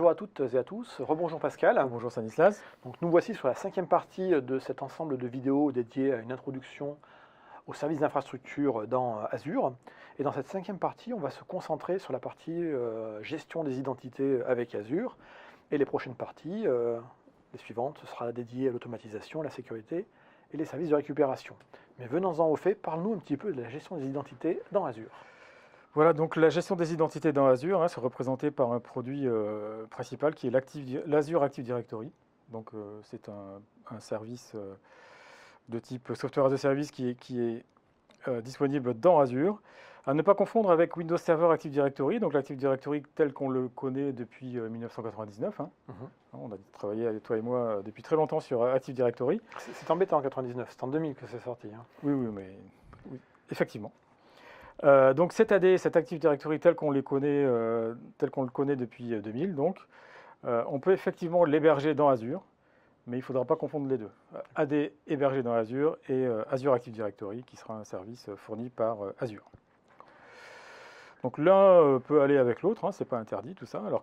bonjour à toutes et à tous, rebonjour Pascal. Bonjour Stanislas. Donc nous voici sur la 5e partie de cet ensemble de vidéos dédiées à une introduction aux services d'infrastructure dans Azure. Et dans cette 5e partie, on va se concentrer sur la partie gestion des identités avec Azure. Et les prochaines parties, les suivantes, ce sera dédié à l'automatisation, la sécurité et les services de récupération. Mais venons-en au fait, parle-nous un petit peu de la gestion des identités dans Azure. Voilà, donc la gestion des identités dans Azure, c'est représenté par un produit principal qui est l'Azure Active Directory. Donc c'est un service de type Software as a Service qui est disponible dans Azure. À ne pas confondre avec Windows Server Active Directory, donc l'Active Directory tel qu'on le connaît depuis 1999. On a travaillé, toi et moi, depuis très longtemps sur Active Directory. C'est embêtant en 99, c'est en 2000 que c'est sorti. Oui, oui, effectivement. Donc cette AD, cette Active Directory tel qu'on le connaît depuis 2000, donc, on peut effectivement l'héberger dans Azure, mais il ne faudra pas confondre les deux. AD hébergé dans Azure et Azure Active Directory qui sera un service fourni par Azure. Donc l'un peut aller avec l'autre, ce n'est pas interdit tout ça. Alors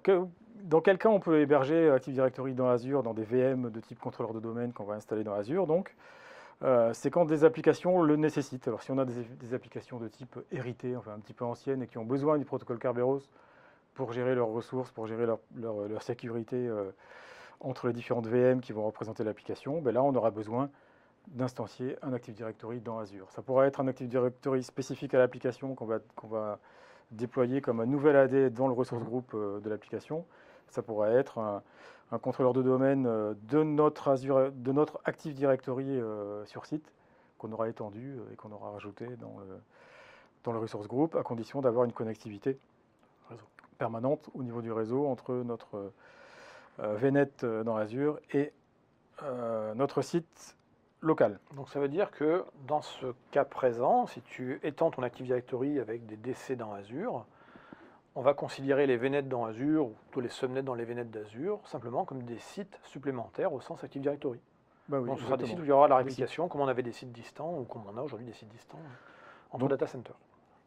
dans quel cas on peut héberger Active Directory dans Azure dans des VM de type contrôleur de domaine qu'on va installer dans Azure donc. C'est quand des applications le nécessitent. Alors si on a des applications de type hérité, enfin un petit peu anciennes et qui ont besoin du protocole Kerberos pour gérer leurs ressources, pour gérer leur sécurité entre les différentes VM qui vont représenter l'application, ben là on aura besoin d'instancier un Active Directory dans Azure. Ça pourra être un Active Directory spécifique à l'application qu'on va déployer comme un nouvel AD dans le ressource group de l'application. Ça pourra être un contrôleur de domaine de notre Active Directory sur site qu'on aura étendu et qu'on aura rajouté dans le resource group à condition d'avoir une connectivité permanente au niveau du réseau entre notre VNet dans Azure et notre site local. Donc ça veut dire que dans ce cas présent, si tu étends ton Active Directory avec des DC dans Azure, on va considérer les VNet dans Azure, ou tous les subnets dans les VNet d'Azure, simplement comme des sites supplémentaires au sens Active Directory. Bah oui, donc ce sera des sites où il y aura la réplication, comme on avait des sites distants, ou comme on a aujourd'hui des sites distants entre data centers.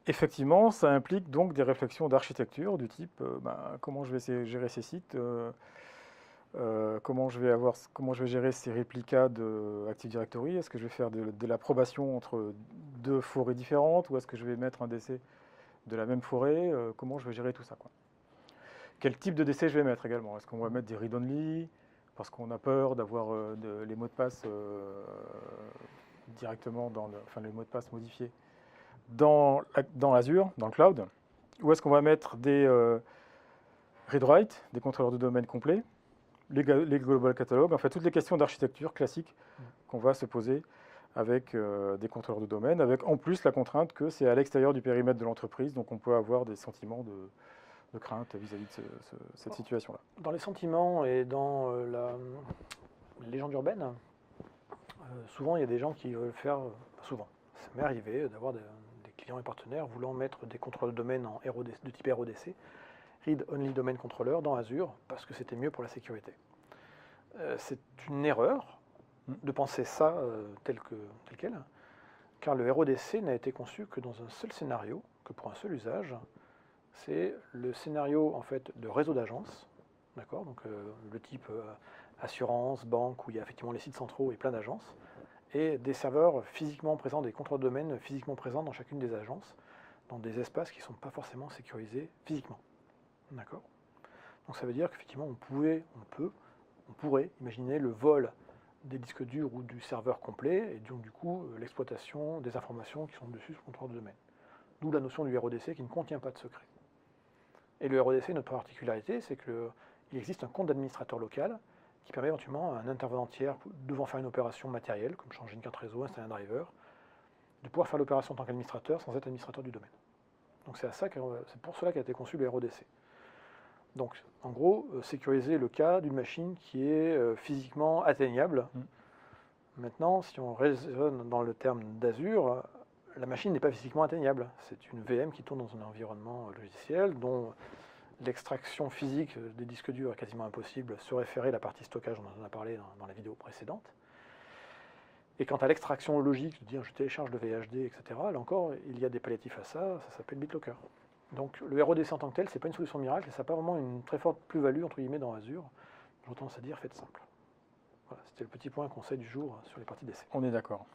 Effectivement, ça implique donc des réflexions d'architecture du type comment je vais gérer ces sites, comment je vais gérer ces réplicas de Active Directory. Est-ce que je vais faire de l'approbation entre deux forêts différentes ou est-ce que je vais mettre un DC de la même forêt, comment je vais gérer tout ça, quoi. Quel type de DC je vais mettre également? Est-ce qu'on va mettre des read-only parce qu'on a peur d'avoir les mots de passe directement les mots de passe modifiés dans Azure, dans le cloud? Ou est-ce qu'on va mettre des read-write, des contrôleurs de domaine complets, les global catalogues, enfin toutes les questions d'architecture classiques qu'on va se poser avec des contrôleurs de domaine, avec en plus la contrainte que c'est à l'extérieur du périmètre de l'entreprise, donc on peut avoir des sentiments de crainte vis-à-vis de cette situation-là. Dans les sentiments et dans la légende urbaine, souvent il y a des gens qui veulent faire, souvent, ça m'est arrivé d'avoir des clients et partenaires voulant mettre des contrôleurs de domaine de type RODC, Read Only Domain Controller, dans Azure, parce que c'était mieux pour la sécurité. C'est une erreur de penser ça tel quel, car le RODC n'a été conçu que dans un seul scénario, que pour un seul usage. C'est le scénario en fait de réseau d'agences, d'accord, donc le type assurance, banque, où il y a effectivement les sites centraux et plein d'agences, et des serveurs physiquement présents, des contrôleurs de domaine physiquement présents dans chacune des agences, dans des espaces qui ne sont pas forcément sécurisés physiquement, d'accord. Donc ça veut dire qu'effectivement on pourrait imaginer le vol des disques durs ou du serveur complet, et donc du coup l'exploitation des informations qui sont dessus sur le contrôleur de domaine. D'où la notion du RODC qui ne contient pas de secret. Et le RODC, notre particularité, c'est qu'il existe un compte d'administrateur local qui permet éventuellement à un intervenant tiers devant faire une opération matérielle, comme changer une carte réseau, installer un driver, de pouvoir faire l'opération en tant qu'administrateur sans être administrateur du domaine. Donc c'est pour cela qu'a été conçu le RODC. Donc en gros, sécuriser le cas d'une machine qui est physiquement atteignable. Maintenant, si on raisonne dans le terme d'Azure, la machine n'est pas physiquement atteignable. C'est une VM qui tourne dans un environnement logiciel dont l'extraction physique des disques durs est quasiment impossible, se référer à la partie stockage, on en a parlé dans la vidéo précédente. Et quant à l'extraction logique, de dire je télécharge le VHD, etc., là encore, il y a des palliatifs à ça, ça s'appelle BitLocker. Donc le RODC en tant que tel, ce n'est pas une solution miracle, et ça n'a pas vraiment une très forte plus-value entre guillemets dans Azure. J'aurais tendance à dire faites simple. Voilà, c'était le petit point conseil du jour sur les parties d'essai. On est d'accord.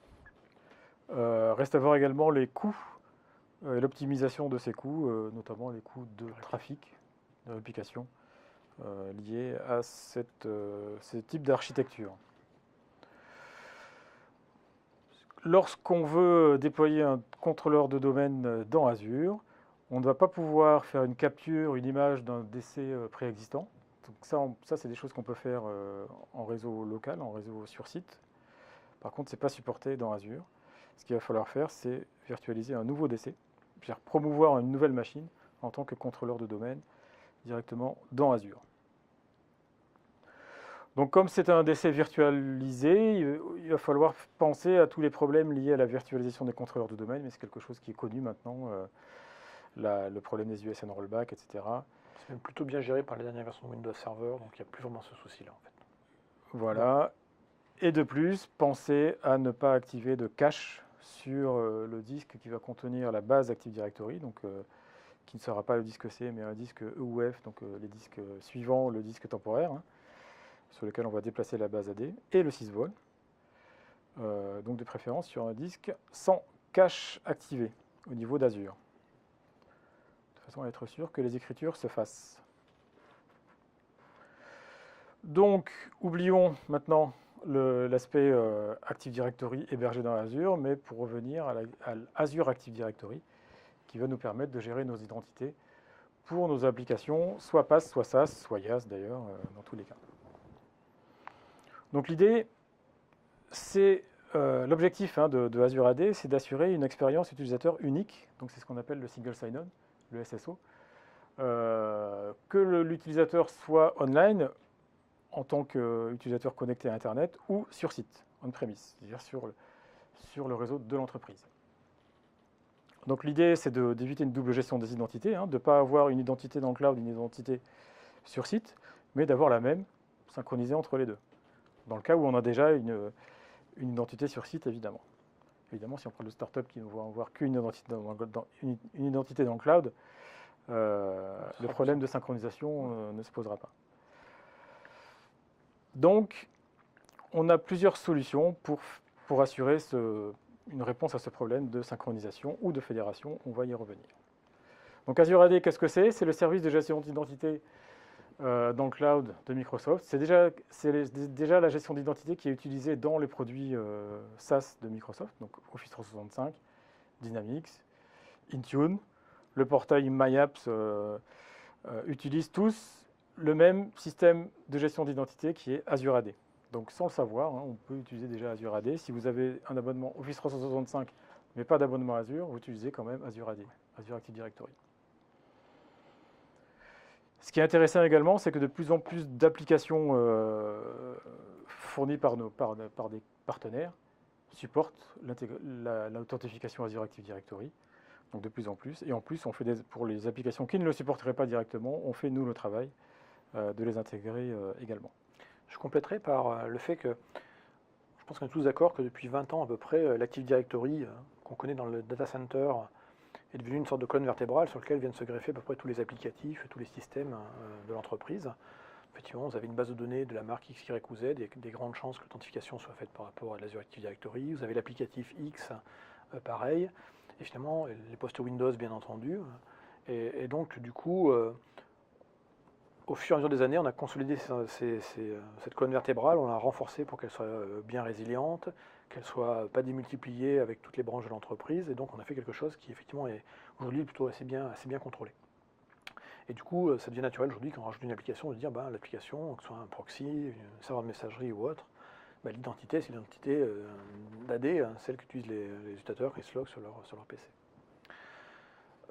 Reste à voir également les coûts et l'optimisation de ces coûts, notamment les coûts de trafic de l'application liés à ce type d'architecture. Lorsqu'on veut déployer un contrôleur de domaine dans Azure, on ne va pas pouvoir faire une capture, une image d'un DC préexistant. Donc ça c'est des choses qu'on peut faire en réseau local, en réseau sur site. Par contre, ce n'est pas supporté dans Azure. Ce qu'il va falloir faire, c'est virtualiser un nouveau DC, c'est-à-dire promouvoir une nouvelle machine en tant que contrôleur de domaine directement dans Azure. Donc comme c'est un DC virtualisé, il va falloir penser à tous les problèmes liés à la virtualisation des contrôleurs de domaine, mais c'est quelque chose qui est connu maintenant, le problème des USN rollback, etc. C'est même plutôt bien géré par les dernières versions de Windows Server, donc il n'y a plus vraiment ce souci-là en fait. Voilà. Et de plus, pensez à ne pas activer de cache sur le disque qui va contenir la base Active Directory, donc qui ne sera pas le disque C, mais un disque EUF, donc les disques suivants, le disque temporaire, hein, sur lequel on va déplacer la base AD, et le sysvol. Donc de préférence sur un disque sans cache activée au niveau d'Azure, de façon à être sûr que les écritures se fassent. Donc, oublions maintenant l'aspect Active Directory hébergé dans Azure, mais pour revenir à Azure Active Directory, qui va nous permettre de gérer nos identités pour nos applications, soit PaaS, soit SaaS, soit IaaS d'ailleurs, dans tous les cas. Donc l'idée, c'est l'objectif de Azure AD, c'est d'assurer une expérience utilisateur unique, donc c'est ce qu'on appelle le Single Sign-On, le SSO, que l'utilisateur soit online, en tant qu'utilisateur connecté à Internet ou sur site, on-premise, c'est-à-dire sur le réseau de l'entreprise. Donc l'idée, c'est d'éviter une double gestion des identités, de ne pas avoir une identité dans le cloud, une identité sur site, mais d'avoir la même, synchronisée entre les deux. Dans le cas où on a déjà une identité sur site, évidemment. Évidemment, si on parle de start-up qui ne vont avoir qu'une identité dans le cloud, le problème de synchronisation ne se posera pas. Donc, on a plusieurs solutions pour assurer une réponse à ce problème de synchronisation ou de fédération. On va y revenir. Donc, Azure AD, qu'est-ce que c'est? C'est le service de gestion d'identité dans le cloud de Microsoft. C'est déjà la gestion d'identité qui est utilisée dans les produits SaaS de Microsoft, donc Office 365, Dynamics, Intune. Le portail MyApps utilise tous le même système de gestion d'identité qui est Azure AD. Donc sans le savoir, on peut utiliser déjà Azure AD. Si vous avez un abonnement Office 365 mais pas d'abonnement Azure, vous utilisez quand même Azure AD, Azure Active Directory. Ce qui est intéressant également, c'est que de plus en plus d'applications fournies par des partenaires supportent l'authentification Azure Active Directory. Donc de plus en plus. Et en plus, on fait pour les applications qui ne le supporteraient pas directement, on fait nous le travail de les intégrer également. Je compléterai par le fait que je pense qu'on est tous d'accord que depuis 20 ans à peu près, l'Active Directory qu'on connaît dans le data center est devenu une sorte de colonne vertébrale sur laquelle viennent se greffer à peu près tous les applicatifs, tous les systèmes de l'entreprise. Effectivement, vous avez une base de données de la marque X, Y ou Z, et des grandes chances que l'authentification soit faite par rapport à l'Azure Active Directory. Vous avez l'applicatif X, pareil, et finalement les postes Windows bien entendu. Et donc du coup, au fur et à mesure des années, on a consolidé cette colonne vertébrale, on l'a renforcée pour qu'elle soit bien résiliente, qu'elle ne soit pas démultipliée avec toutes les branches de l'entreprise, et donc on a fait quelque chose qui effectivement est aujourd'hui plutôt assez bien contrôlé. Et du coup, ça devient naturel aujourd'hui quand on rajoute une application de dire l'application, que ce soit un proxy, un serveur de messagerie ou autre, l'identité, c'est l'identité d'AD, celle qu'utilisent les utilisateurs qui se loguent sur leur PC.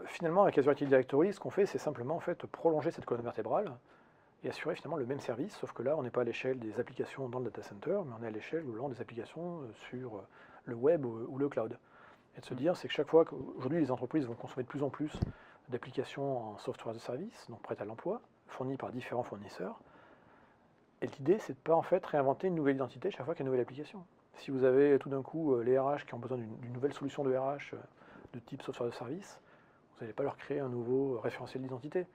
Finalement, avec Azure Active Directory, ce qu'on fait, c'est simplement en fait, prolonger cette colonne vertébrale et assurer finalement le même service, sauf que là, on n'est pas à l'échelle des applications dans le data center, mais on est à l'échelle des applications sur le web ou le cloud. Et de se dire, c'est que chaque fois qu'aujourd'hui, les entreprises vont consommer de plus en plus d'applications en software as a service, donc prêtes à l'emploi, fournies par différents fournisseurs. Et l'idée, c'est de ne pas en fait réinventer une nouvelle identité chaque fois qu'il y a une nouvelle application. Si vous avez tout d'un coup les RH qui ont besoin d'une nouvelle solution de RH de type software as a service, Vous n'allez pas leur créer un nouveau référentiel d'identité.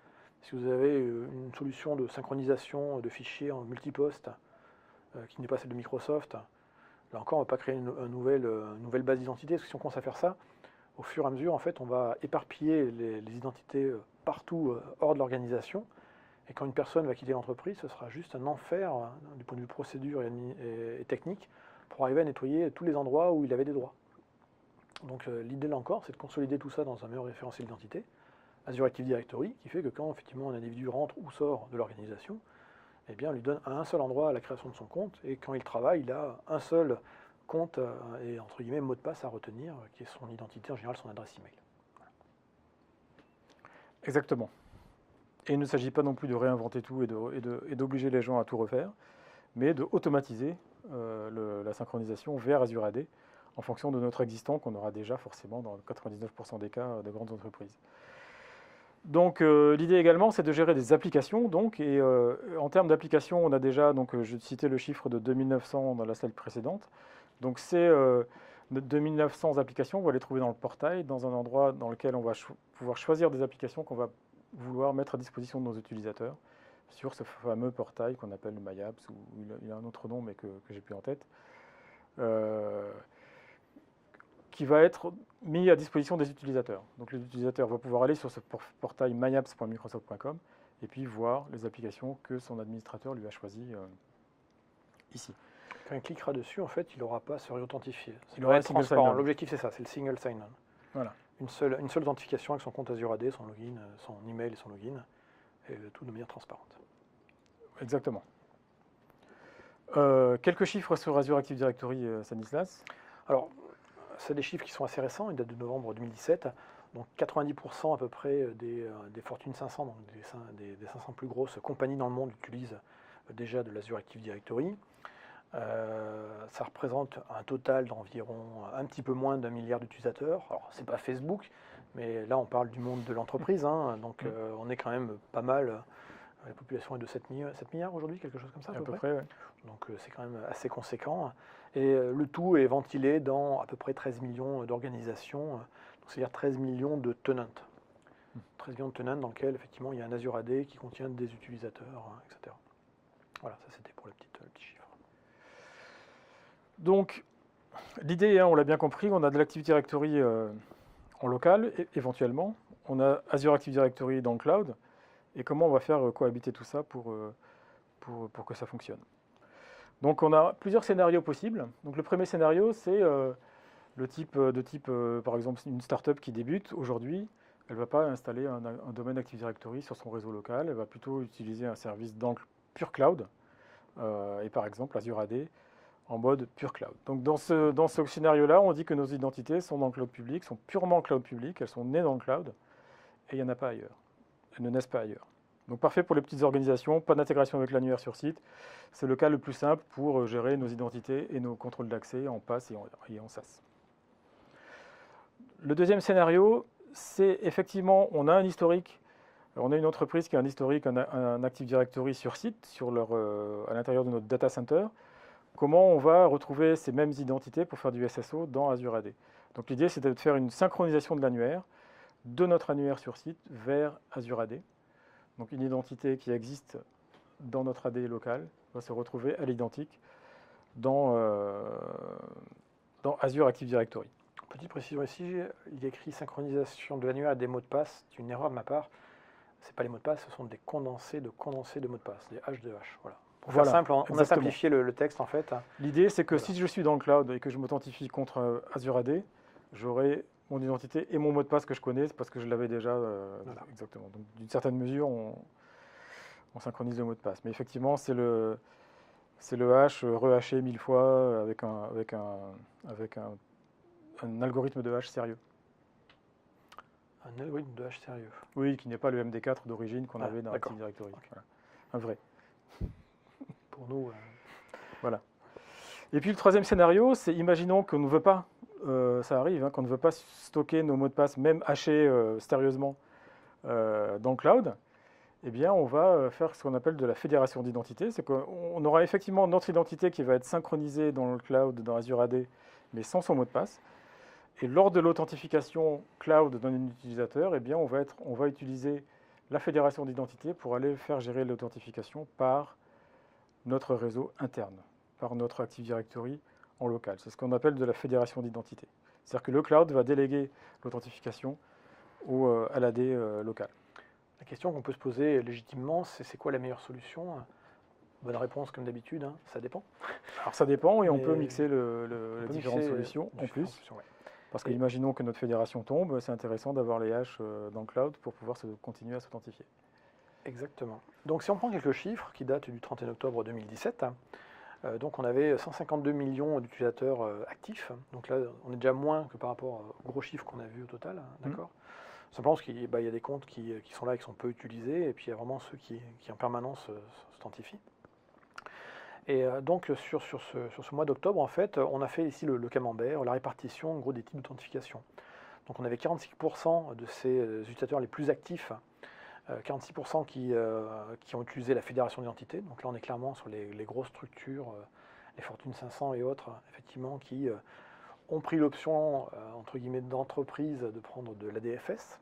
Si vous avez une solution de synchronisation de fichiers en multiposte qui n'est pas celle de Microsoft, là encore, on ne va pas créer une nouvelle base d'identité, parce que si on commence à faire ça, au fur et à mesure, en fait, on va éparpiller les identités partout hors de l'organisation. Et quand une personne va quitter l'entreprise, ce sera juste un enfer du point de vue procédure et technique pour arriver à nettoyer tous les endroits où il avait des droits. Donc l'idée là encore, c'est de consolider tout ça dans un meilleur référentiel d'identité, Azure Active Directory, qui fait que quand effectivement un individu rentre ou sort de l'organisation, eh bien on lui donne à un seul endroit la création de son compte, et quand il travaille, il a un seul compte et entre guillemets mot de passe à retenir, qui est son identité, en général son adresse email. Exactement. Et il ne s'agit pas non plus de réinventer tout et d'obliger les gens à tout refaire, mais de automatiser la synchronisation vers Azure AD en fonction de notre existant qu'on aura déjà forcément dans 99% des cas de grandes entreprises. Donc l'idée également, c'est de gérer des applications. Donc, et en termes d'applications, on a déjà, donc je citais le chiffre de 2900 dans la slide précédente. Donc c'est 2900 applications, on va les trouver dans le portail, dans un endroit dans lequel on va pouvoir choisir des applications qu'on va vouloir mettre à disposition de nos utilisateurs sur ce fameux portail qu'on appelle le MyApps, ou il a un autre nom mais que j'ai plus en tête, qui va être mis à disposition des utilisateurs. Donc les utilisateurs vont pouvoir aller sur ce portail myapps.microsoft.com et puis voir les applications que son administrateur lui a choisies ici. Quand il cliquera dessus, en fait, il n'aura pas à se réauthentifier. Il aura être transparent. L'objectif, c'est ça, c'est le single sign-on. Voilà. Une seule authentification avec son compte Azure AD, son login, son email et son login, et le tout de manière transparente. Exactement. Quelques chiffres sur Azure Active Directory, Stanislas. Alors, c'est des chiffres qui sont assez récents, ils datent de novembre 2017. Donc 90% à peu près des Fortune 500, donc des 500 plus grosses compagnies dans le monde utilisent déjà de l'Azure Active Directory. Ça représente un total d'environ un petit peu moins d'1 milliard d'utilisateurs. Alors, c'est pas Facebook, mais là, on parle du monde de l'entreprise, hein, donc on est quand même pas mal. La population est de 7 milliards aujourd'hui, quelque chose comme ça, à peu près. Ouais. Donc, c'est quand même assez conséquent. Et le tout est ventilé dans à peu près 13 millions d'organisations, c'est-à-dire 13 millions de tenants. 13 millions de tenants dans lesquels, effectivement, il y a un Azure AD qui contient des utilisateurs, etc. Voilà, ça c'était pour le petit chiffre. Donc, l'idée, on l'a bien compris, on a de l'Active Directory en local, éventuellement. On a Azure Active Directory dans le cloud. Et comment on va faire cohabiter tout ça pour que ça fonctionne. Donc, on a plusieurs scénarios possibles. Donc, le premier scénario, c'est le type, par exemple, une startup qui débute aujourd'hui. Elle ne va pas installer un domaine Active Directory sur son réseau local. Elle va plutôt utiliser un service dans le pure cloud. Et par exemple, Azure AD en mode pure cloud. Donc dans ce scénario-là, on dit que nos identités sont dans le cloud public, sont purement cloud public, elles sont nées dans le cloud, et il n'y en a pas ailleurs. Elles ne naissent pas ailleurs. Donc parfait pour les petites organisations, pas d'intégration avec l'annuaire sur site. C'est le cas le plus simple pour gérer nos identités et nos contrôles d'accès en PaaS et en SaaS. Le deuxième scénario, c'est effectivement, on a un historique, on a une entreprise qui a un historique, un Active Directory sur site, à l'intérieur de notre data center. Comment on va retrouver ces mêmes identités pour faire du SSO dans Azure AD. Donc l'idée, c'est de faire une synchronisation de l'annuaire, de notre annuaire sur site vers Azure AD. Donc une identité qui existe dans notre AD local va se retrouver à l'identique dans Azure Active Directory. Petite précision ici, il y a écrit synchronisation de l'annuaire et des mots de passe. C'est une erreur de ma part. Ce n'est pas les mots de passe, ce sont des condensés de mots de passe, des H2H. Voilà. Pour faire simple, on a simplifié le texte en fait. L'idée, c'est que si je suis dans le cloud et que je m'authentifie contre Azure AD, j'aurai mon identité et mon mot de passe que je connais parce que je l'avais déjà. Voilà. Exactement. Donc, d'une certaine mesure, on synchronise le mot de passe. Mais effectivement, c'est le hash rehaché 1000 fois avec un algorithme de hash sérieux. Un algorithme de hash sérieux. Oui, qui n'est pas le MD4 d'origine qu'on avait dans Active Directory. Okay. Voilà. Un vrai. Pour nous. Voilà. Et puis le troisième scénario, c'est imaginons qu'on ne veut pas, ça arrive, qu'on ne veut pas stocker nos mots de passe, même hachés stérieusement dans le cloud. Eh bien, on va faire ce qu'on appelle de la fédération d'identité. C'est qu'on aura effectivement notre identité qui va être synchronisée dans le cloud, dans Azure AD, mais sans son mot de passe. Et lors de l'authentification cloud d'un utilisateur, eh bien, on va utiliser la fédération d'identité pour aller faire gérer l'authentification par notre réseau interne, par notre Active Directory en local. C'est ce qu'on appelle de la fédération d'identité. C'est-à-dire que le cloud va déléguer l'authentification à l'AD local. La question qu'on peut se poser légitimement, c'est quoi la meilleure solution? Bonne réponse comme d'habitude, hein, ça dépend. Alors ça dépend et on Mais peut mixer les différentes solutions en plus. Ouais. Parce que imaginons que notre fédération tombe, c'est intéressant d'avoir les hashes dans le cloud pour pouvoir continuer à s'authentifier. Exactement. Donc si on prend quelques chiffres qui datent du 31 octobre 2017, donc on avait 152 millions d'utilisateurs actifs. Donc là, on est déjà moins que par rapport aux gros chiffres qu'on a vus au total, d'accord. Simplement parce qu'il y a des comptes qui sont là et qui sont peu utilisés, et puis il y a vraiment ceux qui en permanence s'authentifient. Et donc sur ce mois d'octobre, en fait, on a fait ici le camembert, la répartition en gros des types d'authentification. Donc on avait 46% de ces utilisateurs les plus actifs, 46% qui ont utilisé la fédération d'identité. Donc là on est clairement sur les grosses structures, les Fortune 500 et autres, effectivement, qui ont pris l'option, entre guillemets, d'entreprise de prendre de l'ADFS.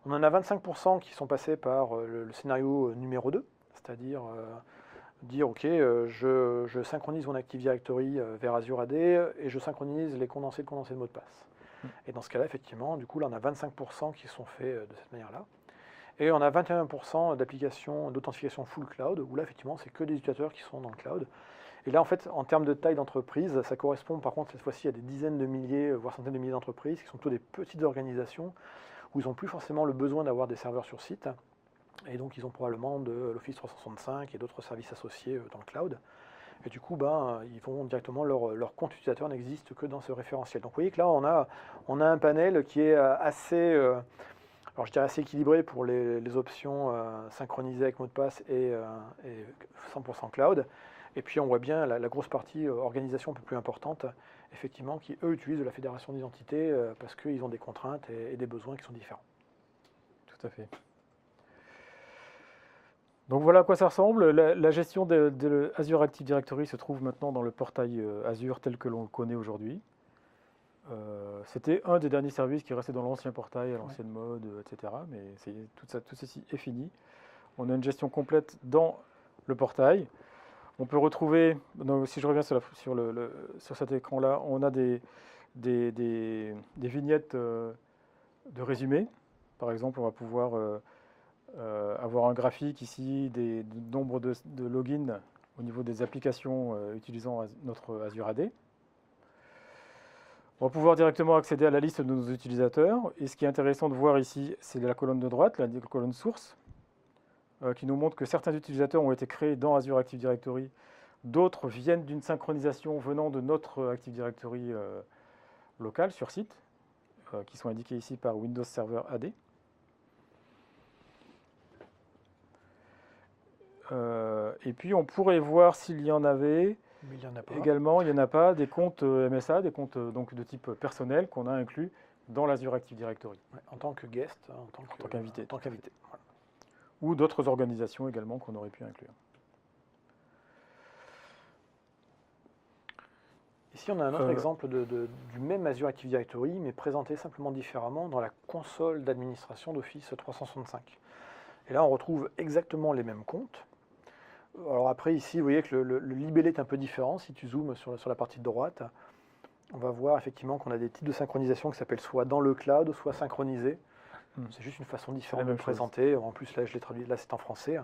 On en a 25% qui sont passés par le scénario numéro 2, c'est-à-dire dire ok, je synchronise mon Active Directory vers Azure AD et je synchronise les condensés de mot de passe. Et dans ce cas-là, effectivement, du coup, là, on a 25% qui sont faits de cette manière-là. Et on a 21% d'applications d'authentification full cloud, où là, effectivement, c'est que des utilisateurs qui sont dans le cloud. Et là, en fait, en termes de taille d'entreprise, ça correspond, par contre, cette fois-ci, à des dizaines de milliers, voire centaines de milliers d'entreprises, qui sont plutôt des petites organisations, où ils n'ont plus forcément le besoin d'avoir des serveurs sur site. Et donc, ils ont probablement de l'Office 365 et d'autres services associés dans le cloud. Et du coup, ils vont directement, leur compte utilisateur n'existe que dans ce référentiel. Donc, vous voyez que là, on a un panel qui est assez, alors je dirais assez équilibré pour les options synchronisées avec mot de passe et 100% cloud. Et puis, on voit bien la grosse partie organisation un peu plus importante, effectivement, qui, eux, utilisent de la fédération d'identité parce qu'ils ont des contraintes et des besoins qui sont différents. Tout à fait. Donc voilà à quoi ça ressemble. La gestion de Azure Active Directory se trouve maintenant dans le portail Azure tel que l'on le connaît aujourd'hui. C'était un des derniers services qui restait dans l'ancien portail, à l'ancienne mode, etc. Mais tout ceci est fini. On a une gestion complète dans le portail. On peut retrouver, donc, si je reviens sur cet écran-là, on a des vignettes de résumé. Par exemple, on va pouvoir avoir un graphique ici du nombre de logins au niveau des applications utilisant notre Azure AD. On va pouvoir directement accéder à la liste de nos utilisateurs. Et ce qui est intéressant de voir ici, c'est la colonne de droite, la colonne source, qui nous montre que certains utilisateurs ont été créés dans Azure Active Directory. D'autres viennent d'une synchronisation venant de notre Active Directory local sur site, qui sont indiqués ici par Windows Server AD. Et puis on pourrait voir s'il y en avait. Mais il n'y en a pas. Également, il n'y en a pas, des comptes MSA, des comptes donc, de type personnel qu'on a inclus dans l'Azure Active Directory. Ouais, en tant que guest, en tant qu'invité. Voilà. Ou d'autres organisations également qu'on aurait pu inclure. Ici, on a un autre exemple du même Azure Active Directory, mais présenté simplement différemment dans la console d'administration d'Office 365. Et là, on retrouve exactement les mêmes comptes. Alors après, ici, vous voyez que le libellé est un peu différent. Si tu zoomes sur la partie de droite, on va voir effectivement qu'on a des types de synchronisation qui s'appellent soit dans le cloud, soit synchronisés. C'est juste une façon différente de le présenter. En plus, là, je l'ai traduit, là, c'est en français.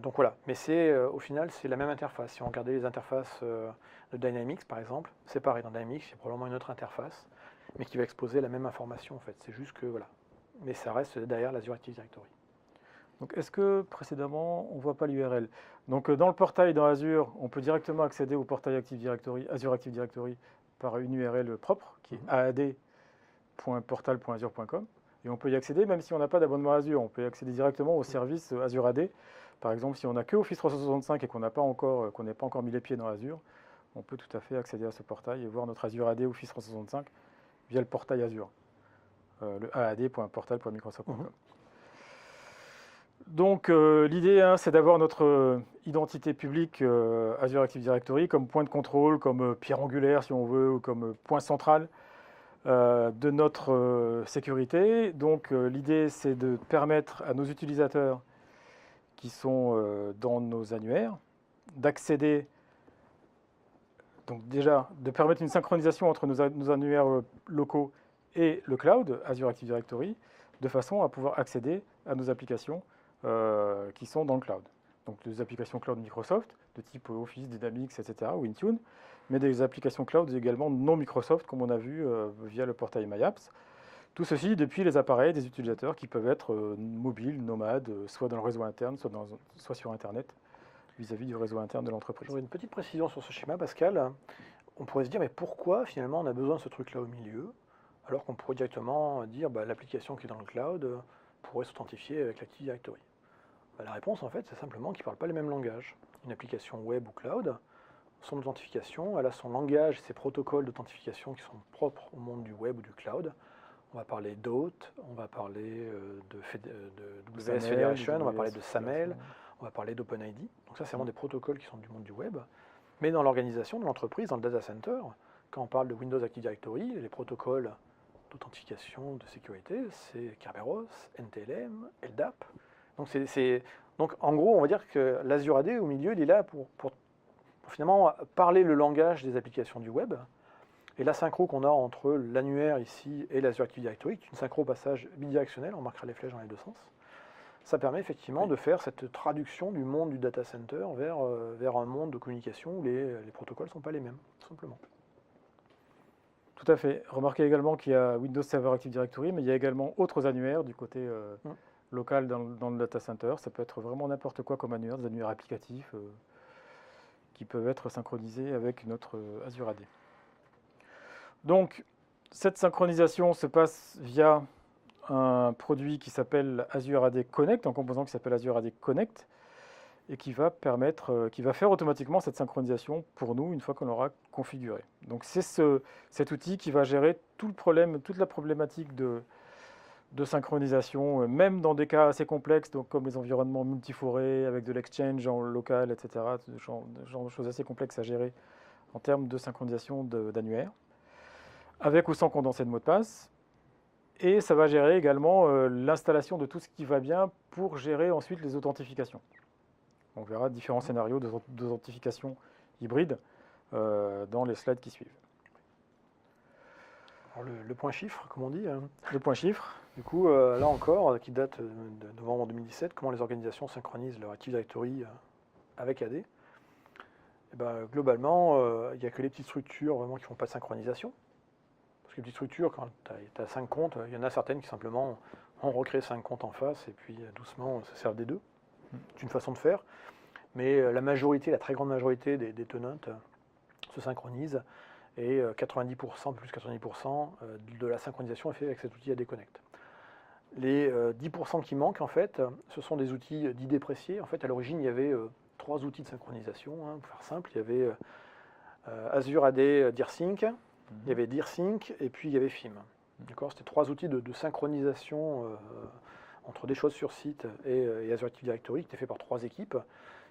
Donc voilà, mais au final, c'est la même interface. Si on regardait les interfaces de Dynamics, par exemple, c'est pareil. Dans Dynamics, il y a probablement une autre interface, mais qui va exposer la même information, en fait. C'est juste que, voilà. Mais ça reste derrière l'Azure Active Directory. Donc, est-ce que précédemment, on ne voit pas l'URL? Donc, dans le portail dans Azure, on peut directement accéder au portail Active Directory, Azure Active Directory, par une URL propre, qui est aad.portal.azure.com. Et on peut y accéder même si on n'a pas d'abonnement Azure. On peut y accéder directement au service Azure AD. Par exemple, si on n'a que Office 365 et qu'on n'a pas encore mis les pieds dans Azure, on peut tout à fait accéder à ce portail et voir notre Azure AD Office 365 via le portail Azure, le aad.portal.microsoft.com. Donc l'idée, c'est d'avoir notre identité publique Azure Active Directory comme point de contrôle, comme pierre angulaire si on veut, ou comme point central de notre sécurité. Donc l'idée, c'est de permettre à nos utilisateurs qui sont dans nos annuaires d'accéder, donc déjà de permettre une synchronisation entre nos annuaires locaux et le cloud, Azure Active Directory, de façon à pouvoir accéder à nos applications qui sont dans le cloud. Donc des applications cloud Microsoft, de type Office, Dynamics, etc., ou Intune, mais des applications cloud également non Microsoft, comme on a vu via le portail MyApps. Tout ceci depuis les appareils des utilisateurs qui peuvent être mobiles, nomades, soit dans le réseau interne, soit sur Internet, vis-à-vis du réseau interne de l'entreprise. J'aurais une petite précision sur ce schéma, Pascal. On pourrait se dire, mais pourquoi finalement on a besoin de ce truc-là au milieu, alors qu'on pourrait directement dire, l'application qui est dans le cloud pourrait s'authentifier avec l'Active Directory. La réponse, en fait, c'est simplement qu'ils ne parlent pas les mêmes langages. Une application web ou cloud, son authentification, elle a son langage, ses protocoles d'authentification qui sont propres au monde du web ou du cloud. On va parler d'OAuth, on va parler de WS Federation, on va parler de SAML, on va parler d'OpenID. Donc ça, c'est vraiment des protocoles qui sont du monde du web. Mais dans l'organisation de l'entreprise, dans le data center, quand on parle de Windows Active Directory, les protocoles d'authentification, de sécurité, c'est Kerberos, NTLM, LDAP. Donc en gros, on va dire que l'Azure AD, au milieu, il est là pour finalement parler le langage des applications du web. Et la synchro qu'on a entre l'annuaire ici et l'Azure Active Directory, qui est une synchro au passage bidirectionnelle, on marquera les flèches dans les deux sens, ça permet effectivement de faire cette traduction du monde du data center vers un monde de communication où les protocoles ne sont pas les mêmes, tout simplement. Tout à fait. Remarquez également qu'il y a Windows Server Active Directory, mais il y a également autres annuaires du côté local dans le data center. Ça peut être vraiment n'importe quoi comme annuaire, des annuaires applicatifs qui peuvent être synchronisés avec notre Azure AD. Donc, cette synchronisation se passe via un produit qui s'appelle Azure AD Connect, un composant qui s'appelle Azure AD Connect, et qui va faire automatiquement cette synchronisation pour nous une fois qu'on l'aura configuré. Donc c'est cet outil qui va gérer toute la problématique de synchronisation, même dans des cas assez complexes, donc comme les environnements multiforés avec de l'exchange en local, etc. Ce genre de choses assez complexes à gérer en termes de synchronisation d'annuaires, avec ou sans condensé de mot de passe. Et ça va gérer également l'installation de tout ce qui va bien pour gérer ensuite les authentifications. On verra différents scénarios d'authentification hybride dans les slides qui suivent. Alors le point chiffre, comme on dit. Le point chiffre. Du coup, là encore, qui date de novembre 2017, comment les organisations synchronisent leur Active Directory avec AD. Et globalement, il n'y a que les petites structures vraiment qui ne font pas de synchronisation. Parce que les petites structures, quand tu as 5 comptes, il y en a certaines qui simplement ont recréé 5 comptes en face et puis doucement se servent des deux. C'est une façon de faire. Mais la très grande majorité des tenantes se synchronisent et 90%, plus 90% de la synchronisation est faite avec cet outil AD Connect. Les 10% qui manquent, en fait, ce sont des outils dits dépréciés. En fait, à l'origine, il y avait 3 outils de synchronisation, pour faire simple. Il y avait Azure AD DearSync, il y avait DearSync et puis il y avait FIM. C'était 3 outils de synchronisation entre des choses sur site et Azure Active Directory qui étaient faits par 3 équipes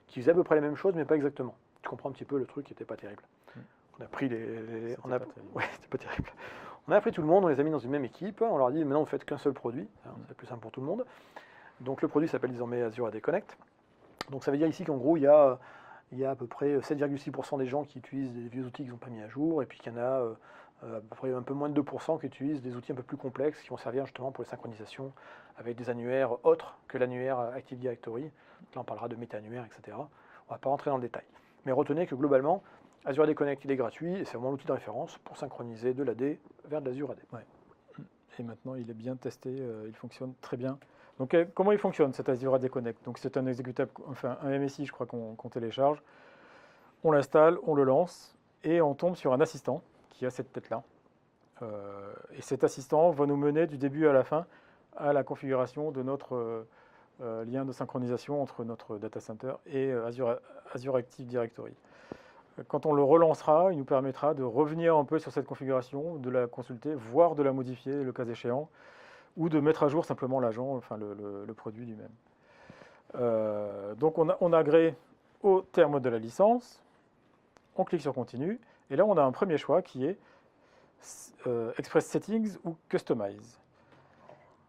qui faisaient à peu près les mêmes choses, mais pas exactement. Tu comprends un petit peu le truc qui n'était pas terrible. On a pris c'était pas terrible. On a pris tout le monde, on les a mis dans une même équipe, on leur a dit maintenant vous faites qu'un seul produit, c'est plus simple pour tout le monde. Donc le produit s'appelle désormais Azure AD Connect. Donc ça veut dire ici qu'en gros il y a à peu près 7,6% des gens qui utilisent des vieux outils qu'ils n'ont pas mis à jour, et puis qu'il y en a à peu près un peu moins de 2% qui utilisent des outils un peu plus complexes qui vont servir justement pour les synchronisations avec des annuaires autres que l'annuaire Active Directory. Là on parlera de méta-annuaires, etc. On ne va pas rentrer dans le détail. Mais retenez que globalement, Azure AD Connect il est gratuit et c'est vraiment l'outil de référence pour synchroniser de l'AD vers de l'Azure AD. Ouais. Et maintenant il est bien testé, il fonctionne très bien. Donc comment il fonctionne cet Azure AD Connect? Donc c'est un exécutable, enfin un MSI je crois qu'on télécharge. On l'installe, on le lance et on tombe sur un assistant qui a cette tête-là. Et cet assistant va nous mener du début à la fin à la configuration de notre lien de synchronisation entre notre data center et Azure Active Directory. Quand on le relancera, il nous permettra de revenir un peu sur cette configuration, de la consulter, voire de la modifier le cas échéant, ou de mettre à jour simplement l'agent, enfin le produit lui-même. Donc on agrée au terme de la licence, on clique sur continue, et là on a un premier choix qui est Express Settings ou Customize.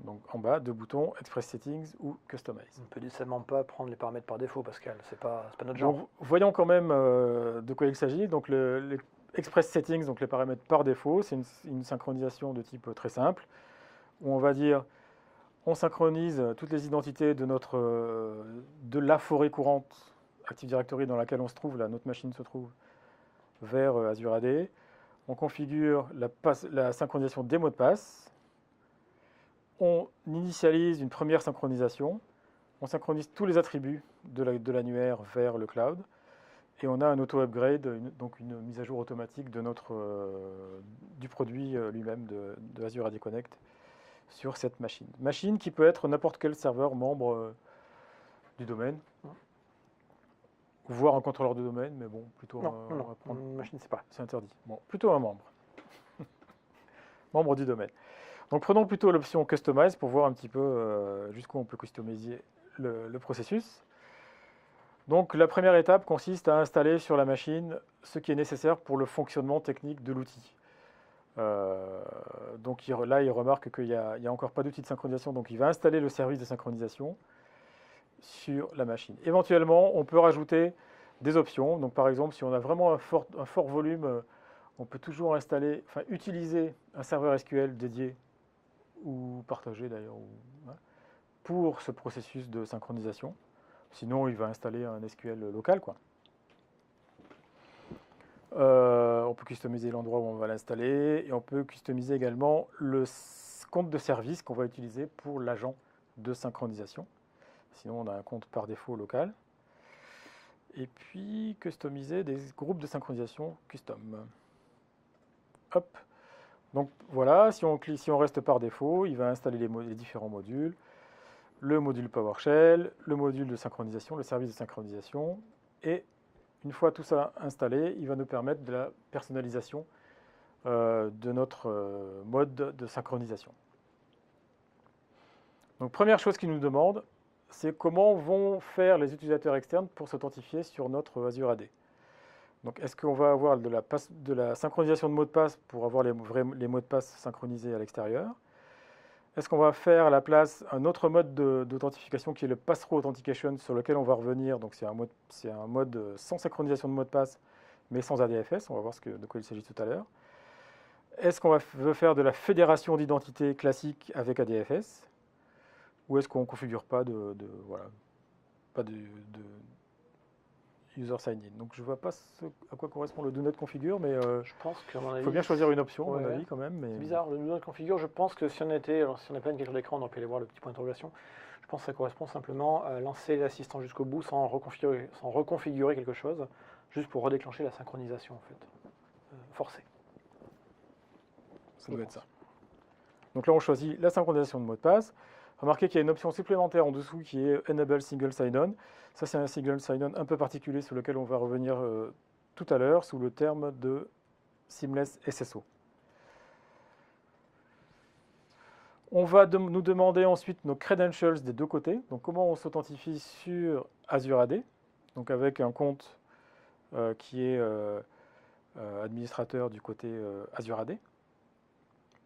Donc en bas, deux boutons, Express Settings ou Customize. On ne peut décemment pas prendre les paramètres par défaut, Pascal, c'est pas notre genre. Donc, voyons quand même de quoi il s'agit. Donc les Express Settings, donc les paramètres par défaut, c'est une synchronisation de type très simple, où on va dire, on synchronise toutes les identités de la forêt courante Active Directory dans laquelle on se trouve, là, notre machine se trouve, vers Azure AD. On configure la synchronisation des mots de passe. On initialise une première synchronisation. On synchronise tous les attributs de l'annuaire vers le cloud. Et on a un auto-upgrade, donc une mise à jour automatique du produit lui-même de Azure AD Connect sur cette machine. Machine qui peut être n'importe quel serveur membre du domaine, voire un contrôleur de domaine, mais bon, plutôt une machine, c'est pas. C'est interdit. Bon, plutôt un membre. Membre du domaine. Donc prenons plutôt l'option Customize pour voir un petit peu jusqu'où on peut customiser le processus. Donc la première étape consiste à installer sur la machine ce qui est nécessaire pour le fonctionnement technique de l'outil. Donc là, il remarque qu'il n'y a encore pas d'outil de synchronisation, donc il va installer le service de synchronisation sur la machine. Éventuellement, on peut rajouter des options. Donc par exemple, si on a vraiment un fort volume, on peut toujours utiliser un serveur SQL dédié ou partagé d'ailleurs pour ce processus de synchronisation. Sinon, il va installer un SQL local, quoi. On peut customiser l'endroit où on va l'installer et on peut customiser également le compte de service qu'on va utiliser pour l'agent de synchronisation. Sinon, on a un compte par défaut local. Et puis, customiser des groupes de synchronisation custom. Hop. Donc voilà, si on reste par défaut, il va installer les différents modules. Le module PowerShell, le module de synchronisation, le service de synchronisation. Et une fois tout ça installé, il va nous permettre de la personnalisation de notre mode de synchronisation. Donc première chose qu'il nous demande, c'est comment vont faire les utilisateurs externes pour s'authentifier sur notre Azure AD. Donc est-ce qu'on va avoir de la synchronisation de mots de passe pour avoir les mots de passe synchronisés à l'extérieur? Est-ce qu'on va faire à la place un autre mode d'authentification qui est le Pass-Through Authentication sur lequel on va revenir? Donc c'est un mode sans synchronisation de mot de passe mais sans ADFS. On va voir de quoi il s'agit tout à l'heure. Est-ce qu'on veut faire de la fédération d'identité classique avec ADFS? Ou est-ce qu'on ne configure pas de user sign-in? Donc je ne vois pas à quoi correspond le do not configure, mais je pense qu'à mon avis, il faut bien choisir une option, à mon avis, quand même. C'est bizarre, le do not configure, je pense que si on n'a pas une capture d'écran, on aurait pu aller voir le petit point d'interrogation. Je pense que ça correspond simplement à lancer l'assistant jusqu'au bout sans reconfigurer quelque chose, juste pour redéclencher la synchronisation, en fait, forcée. Ça doit être ça. Donc là, on choisit la synchronisation de mot de passe. Remarquez qu'il y a une option supplémentaire en dessous qui est Enable Single Sign-On. Ça, c'est un Single Sign-On un peu particulier sur lequel on va revenir tout à l'heure sous le terme de Seamless SSO. On va nous demander ensuite nos credentials des deux côtés. Donc comment on s'authentifie sur Azure AD, donc avec un compte qui est administrateur du côté Azure AD,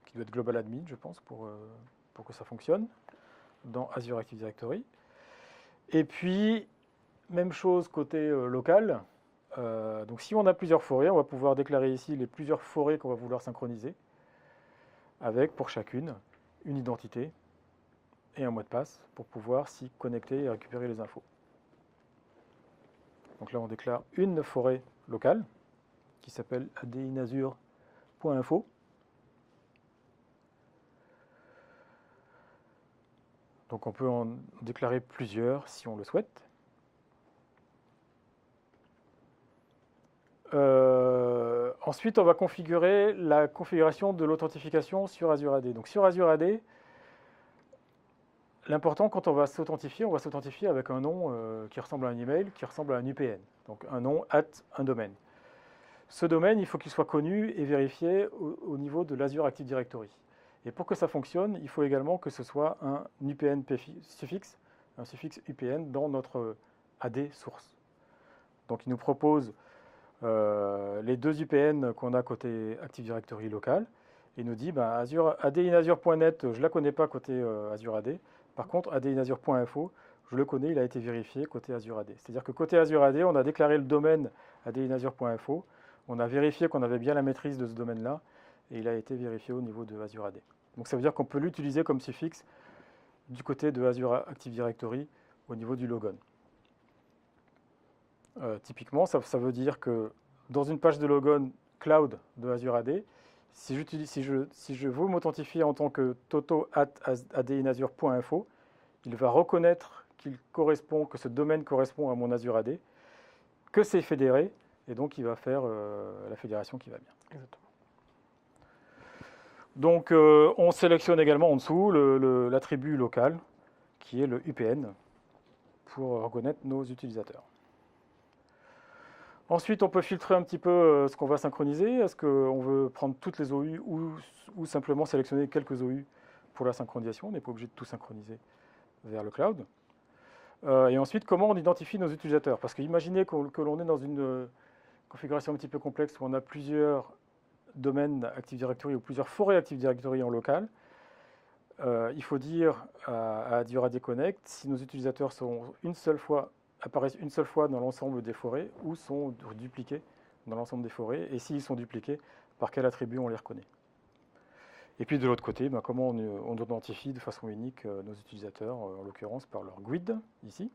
qui doit être Global Admin, je pense, pour que ça fonctionne dans Azure Active Directory. Et puis, même chose côté local. Donc si on a plusieurs forêts, on va pouvoir déclarer ici les plusieurs forêts qu'on va vouloir synchroniser, avec pour chacune une identité et un mot de passe pour pouvoir s'y connecter et récupérer les infos. Donc là, on déclare une forêt locale qui s'appelle adinazure.info. Donc on peut en déclarer plusieurs si on le souhaite. Ensuite, on va configurer la configuration de l'authentification sur Azure AD. Donc sur Azure AD, l'important quand on va s'authentifier avec un nom qui ressemble à un email, qui ressemble à un UPN. Donc un nom @ un domaine. Ce domaine, il faut qu'il soit connu et vérifié au niveau de l'Azure Active Directory. Et pour que ça fonctionne, il faut également que ce soit un UPN suffixe, un suffixe UPN dans notre AD source. Donc il nous propose les deux UPN qu'on a côté Active Directory local. Il nous dit adinazure.net, je ne la connais pas côté Azure AD. Par contre, adinazure.info, je le connais, il a été vérifié côté Azure AD. C'est-à-dire que côté Azure AD, on a déclaré le domaine adinazure.info, on a vérifié qu'on avait bien la maîtrise de ce domaine-là, et il a été vérifié au niveau de Azure AD. Donc ça veut dire qu'on peut l'utiliser comme suffixe du côté de Azure Active Directory au niveau du logon. Typiquement, ça veut dire que dans une page de logon cloud de Azure AD, si je veux m'authentifier en tant que toto@adinazure.info, il va reconnaître que ce domaine correspond à mon Azure AD, que c'est fédéré, et donc il va faire la fédération qui va bien. Exactement. Donc on sélectionne également en dessous l'attribut local, qui est le UPN, pour reconnaître nos utilisateurs. Ensuite, on peut filtrer un petit peu ce qu'on va synchroniser. Est-ce qu'on veut prendre toutes les OU ou simplement sélectionner quelques OU pour la synchronisation? On n'est pas obligé de tout synchroniser vers le cloud. Et ensuite, comment on identifie nos utilisateurs? Parce que imaginez que l'on est dans une configuration un petit peu complexe où on a plusieurs domaines Active Directory ou plusieurs forêts Active Directory en local. Il faut dire à Azure AD Connect si nos utilisateurs apparaissent une seule fois dans l'ensemble des forêts ou sont dupliqués dans l'ensemble des forêts, et s'ils sont dupliqués, par quel attribut on les reconnaît. Et puis de l'autre côté, comment on identifie de façon unique nos utilisateurs, en l'occurrence par leur GUID, ici.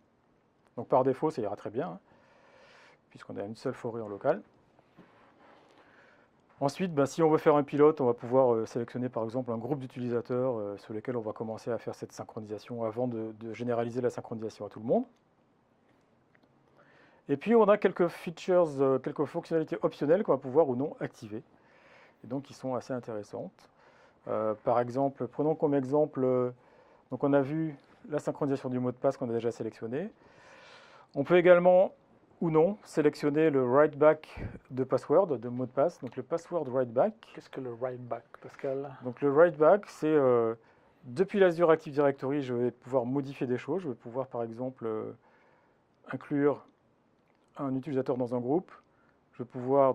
Donc par défaut, ça ira très bien, puisqu'on a une seule forêt en local. Ensuite, si on veut faire un pilote, on va pouvoir sélectionner par exemple un groupe d'utilisateurs sur lesquels on va commencer à faire cette synchronisation avant de généraliser la synchronisation à tout le monde. Et puis on a quelques features, quelques fonctionnalités optionnelles qu'on va pouvoir ou non activer, et donc qui sont assez intéressantes. Par exemple, prenons comme exemple, donc on a vu la synchronisation du mot de passe qu'on a déjà sélectionné. On peut également ou non sélectionner le write back de password, de mot de passe, donc le password write back. Qu'est-ce que le write back, Pascal? Donc le write back, c'est depuis l'Azure Active Directory, je vais pouvoir modifier des choses. Je vais pouvoir par exemple inclure un utilisateur dans un groupe. Je vais pouvoir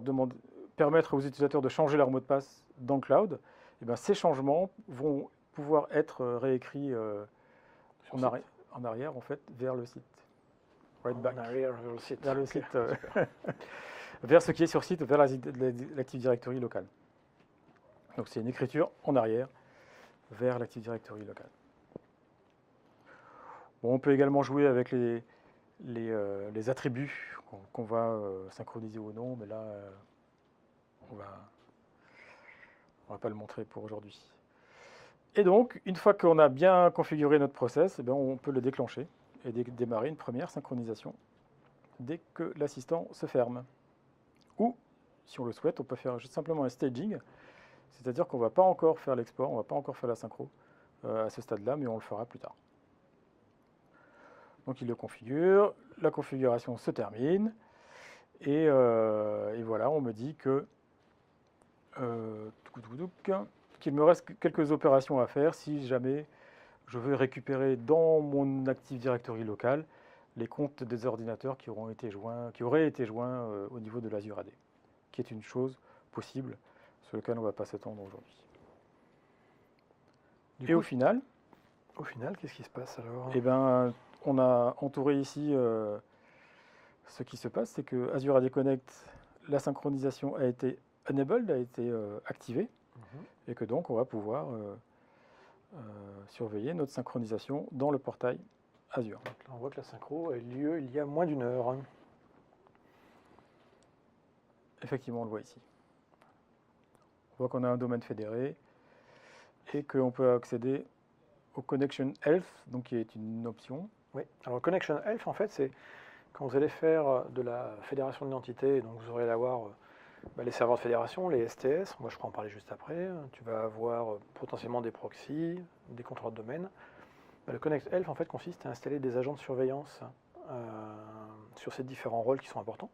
permettre aux utilisateurs de changer leur mot de passe dans le cloud. Et bien, ces changements vont pouvoir être réécrits en arrière, en fait, vers le site. Write back. En arrière vers le site. Vers le site. Vers ce qui est sur site, vers l'Active Directory local. Donc c'est une écriture en arrière vers l'Active Directory local. Bon, on peut également jouer avec les attributs qu'on va synchroniser ou non, mais là, on va pas le montrer pour aujourd'hui. Et donc, une fois qu'on a bien configuré notre process, on peut le déclencher et démarrer une première synchronisation dès que l'assistant se ferme. Ou, si on le souhaite, on peut faire juste simplement un staging, c'est-à-dire qu'on ne va pas encore faire l'export, on ne va pas encore faire la synchro à ce stade-là, mais on le fera plus tard. Donc il le configure, la configuration se termine, et voilà, on me dit qu'il me reste quelques opérations à faire si jamais je veux récupérer dans mon Active Directory local les comptes des ordinateurs qui auraient été joints au niveau de l'Azure AD, qui est une chose possible sur laquelle on ne va pas s'étendre aujourd'hui. Et au final, qu'est-ce qui se passe alors? Eh bien, on a entouré ici ce qui se passe, c'est que Azure AD Connect, la synchronisation a été enabled, a été activée, et que donc on va pouvoir surveiller notre synchronisation dans le portail Azure. Donc là, on voit que la synchro a eu lieu il y a moins d'une heure. Effectivement, on le voit ici. On voit qu'on a un domaine fédéré et qu'on peut accéder au Connection Health, donc qui est une option. Oui, alors Connection Health, en fait, c'est quand vous allez faire de la fédération d'identité, donc vous aurez à avoir les serveurs de fédération, les STS, moi je pourrais en parler juste après, tu vas avoir potentiellement des proxys, des contrôleurs de domaine. Le Connect Health, en fait, consiste à installer des agents de surveillance sur ces différents rôles qui sont importants,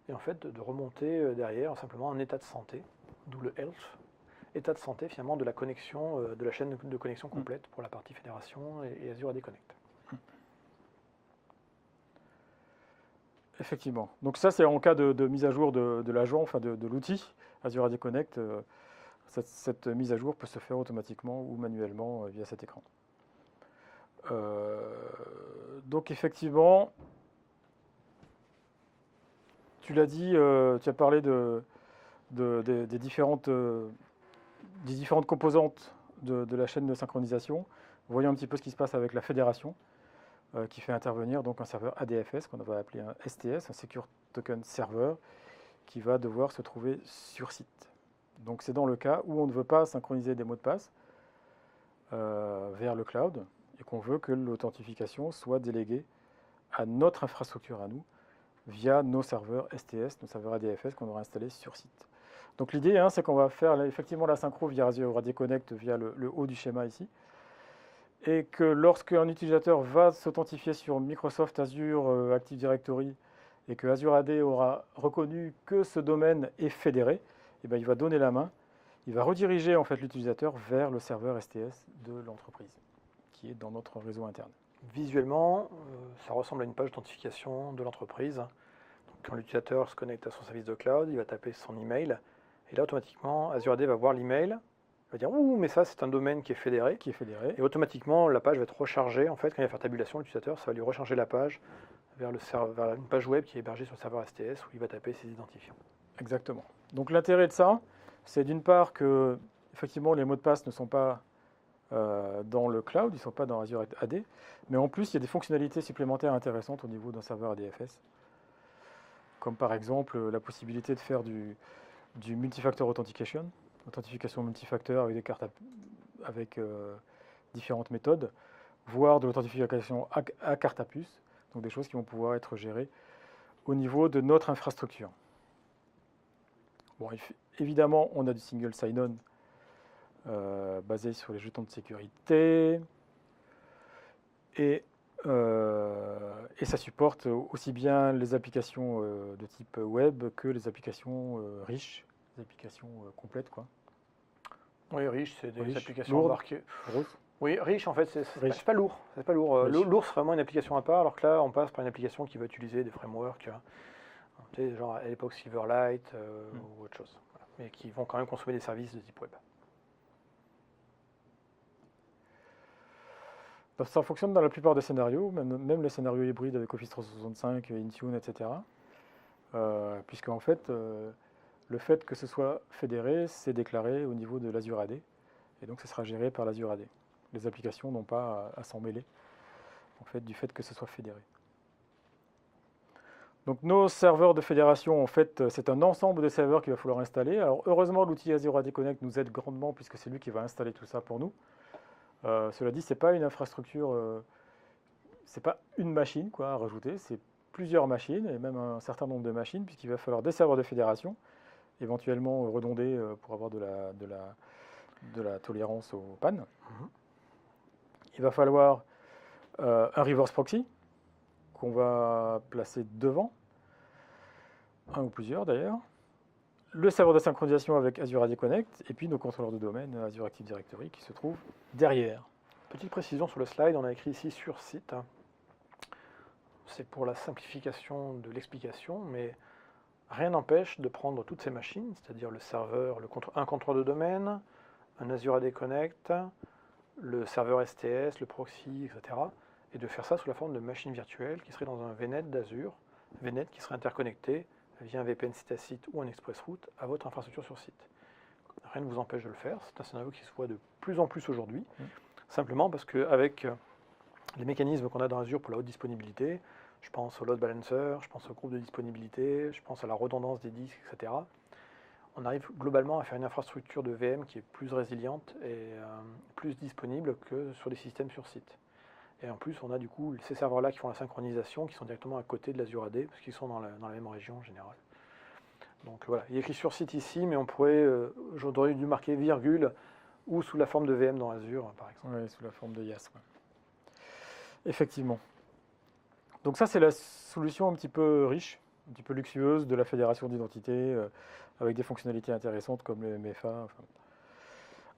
et en fait de remonter derrière simplement un état de santé, d'où le Health, état de santé finalement de la connexion, de la chaîne de connexion complète pour la partie fédération et Azure AD Connect. Effectivement. Donc ça, c'est en cas de mise à jour de l'agent, enfin de l'outil Azure AD Connect. Cette mise à jour peut se faire automatiquement ou manuellement via cet écran. Donc effectivement, tu l'as dit, tu as parlé des différentes composantes de la chaîne de synchronisation. Voyons un petit peu ce qui se passe avec la fédération, qui fait intervenir donc un serveur ADFS, qu'on va appeler un STS, un Secure Token Server, qui va devoir se trouver sur site. Donc c'est dans le cas où on ne veut pas synchroniser des mots de passe vers le cloud et qu'on veut que l'authentification soit déléguée à notre infrastructure à nous via nos serveurs STS, nos serveurs ADFS qu'on aura installés sur site. Donc l'idée, c'est qu'on va faire effectivement la synchro via Azure AD Connect via le haut du schéma ici, et que lorsqu'un utilisateur va s'authentifier sur Microsoft Azure Active Directory et que Azure AD aura reconnu que ce domaine est fédéré, et bien il va donner la main, il va rediriger en fait l'utilisateur vers le serveur STS de l'entreprise, qui est dans notre réseau interne. Visuellement, ça ressemble à une page d'authentification de l'entreprise. Quand l'utilisateur se connecte à son service de cloud, il va taper son email, et là automatiquement Azure AD va voir l'email, va dire ouh, mais ça c'est un domaine qui est fédéré. Et automatiquement la page va être rechargée. En fait, quand il va faire tabulation, l'utilisateur, ça va lui recharger la page vers une page web qui est hébergée sur le serveur STS où il va taper ses identifiants. Exactement. Donc l'intérêt de ça, c'est d'une part que effectivement les mots de passe ne sont pas dans le cloud, ils ne sont pas dans Azure AD, mais en plus il y a des fonctionnalités supplémentaires intéressantes au niveau d'un serveur ADFS, comme par exemple la possibilité de faire du multifactor authentication, authentification multifacteur avec des cartes avec différentes méthodes, voire de l'authentification à carte à puce, donc des choses qui vont pouvoir être gérées au niveau de notre infrastructure. Bon, évidemment, on a du single sign-on basé sur les jetons de sécurité et ça supporte aussi bien les applications de type web que les applications riches, les applications complètes, quoi. Oui, riche, c'est des applications lourdes, embarquées. grosses. Oui, riche en fait, c'est pas lourd. C'est pas lourd. Lourd, c'est vraiment une application à part, alors que là, on passe par une application qui va utiliser des frameworks, tu sais, genre à l'époque Silverlight ou autre chose, voilà. Mais qui vont quand même consommer des services de type web. Ça fonctionne dans la plupart des scénarios, même les scénarios hybrides avec Office 365, Intune, etc. Puisque en fait, le fait que ce soit fédéré, c'est déclaré au niveau de l'Azure AD, et donc ce sera géré par l'Azure AD. Les applications n'ont pas à s'en mêler, en fait, du fait que ce soit fédéré. Donc nos serveurs de fédération, en fait, c'est un ensemble de serveurs qu'il va falloir installer. Alors heureusement, l'outil Azure AD Connect nous aide grandement, puisque c'est lui qui va installer tout ça pour nous. Cela dit, c'est pas une infrastructure, c'est pas une machine quoi, à rajouter, c'est plusieurs machines, et même un certain nombre de machines, puisqu'il va falloir des serveurs de fédération, éventuellement redondés pour avoir de la tolérance aux pannes. Il va falloir un reverse proxy, qu'on va placer devant, un ou plusieurs d'ailleurs, le serveur de synchronisation avec Azure AD Connect, et puis nos contrôleurs de domaine Azure Active Directory qui se trouvent derrière. Petite précision sur le slide, on a écrit ici sur site. C'est pour la simplification de l'explication, mais rien n'empêche de prendre toutes ces machines, c'est-à-dire le serveur, un contrôleur de domaine, un Azure AD Connect, le serveur STS, le proxy, etc., et de faire ça sous la forme de machines virtuelles qui seraient dans un VNet d'Azure, VNet qui serait interconnecté via un VPN site à site ou un ExpressRoute à votre infrastructure sur site. Rien ne vous empêche de le faire, c'est un scénario qui se voit de plus en plus aujourd'hui, simplement parce qu'avec les mécanismes qu'on a dans Azure pour la haute disponibilité, je pense au load balancer, je pense au groupe de disponibilité, je pense à la redondance des disques, etc., on arrive globalement à faire une infrastructure de VM qui est plus résiliente et plus disponible que sur des systèmes sur site. Et en plus, on a du coup ces serveurs-là qui font la synchronisation, qui sont directement à côté de l'Azure AD, parce qu'ils sont dans la même région en général. Donc voilà, il est écrit sur site ici, mais on pourrait, j'aurais dû marquer virgule, ou sous la forme de VM dans Azure, par exemple. Oui, sous la forme de IaaS. Ouais. Effectivement. Donc ça, c'est la solution un petit peu riche, un petit peu luxueuse de la fédération d'identité, avec des fonctionnalités intéressantes comme le MFA. Enfin.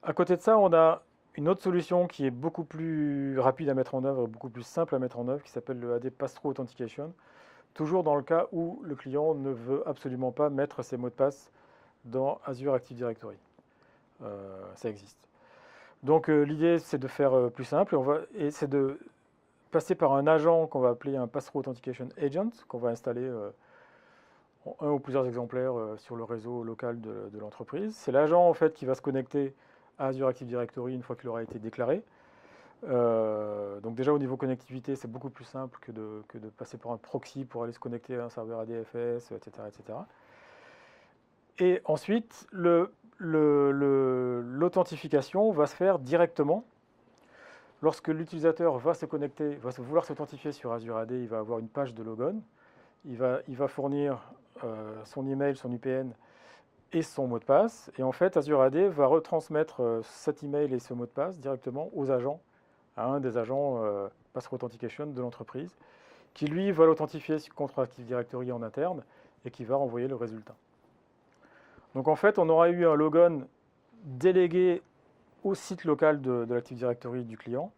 À côté de ça, on a une autre solution qui est beaucoup plus rapide à mettre en œuvre, beaucoup plus simple à mettre en œuvre, qui s'appelle le AD Pass-Through Authentication. toujours dans le cas où le client ne veut absolument pas mettre ses mots de passe dans Azure Active Directory. Ça existe. Donc l'idée, c'est de faire plus simple, et c'est de passer par un agent qu'on va appeler un Pass-Through Authentication Agent, qu'on va installer en un ou plusieurs exemplaires sur le réseau local de l'entreprise. C'est l'agent en fait qui va se connecter à Azure Active Directory une fois qu'il aura été déclaré. Donc déjà au niveau connectivité, c'est beaucoup plus simple que de passer par un proxy pour aller se connecter à un serveur ADFS, etc., etc. Et ensuite, l'authentification va se faire directement. Lorsque l'utilisateur va se connecter, va vouloir s'authentifier sur Azure AD, il va avoir une page de logon. Il va fournir son email, son UPN et son mot de passe. Et en fait, Azure AD va retransmettre cet email et ce mot de passe directement aux agents, à un des agents Pass-Through Authentication de l'entreprise, qui lui va l'authentifier contre Active Directory en interne et qui va renvoyer le résultat. Donc en fait, on aura eu un logon délégué au site local de l'Active Directory du client,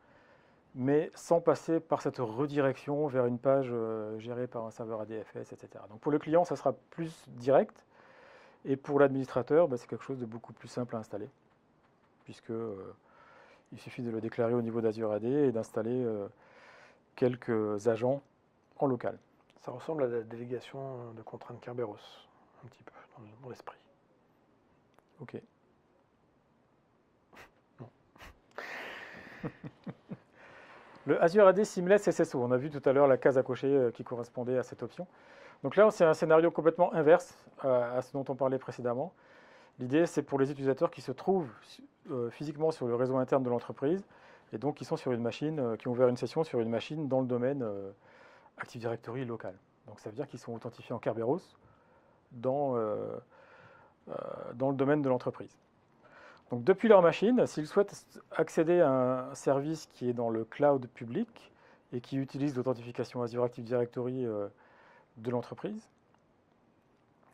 mais sans passer par cette redirection vers une page gérée par un serveur ADFS, etc. Donc pour le client, ça sera plus direct, et pour l'administrateur, c'est quelque chose de beaucoup plus simple à installer, puisque il suffit de le déclarer au niveau d'Azure AD et d'installer quelques agents en local. Ça ressemble à la délégation de contraintes Kerberos, un petit peu, dans l'esprit. Ok. Le Azure AD Seamless SSO, on a vu tout à l'heure la case à cocher qui correspondait à cette option. Donc là, c'est un scénario complètement inverse à ce dont on parlait précédemment. L'idée, c'est pour les utilisateurs qui se trouvent physiquement sur le réseau interne de l'entreprise et donc qui sont sur une machine, qui ont ouvert une session sur une machine dans le domaine Active Directory local. Donc ça veut dire qu'ils sont authentifiés en Kerberos dans le domaine de l'entreprise. Donc depuis leur machine, s'ils souhaitent accéder à un service qui est dans le cloud public et qui utilise l'authentification Azure Active Directory de l'entreprise,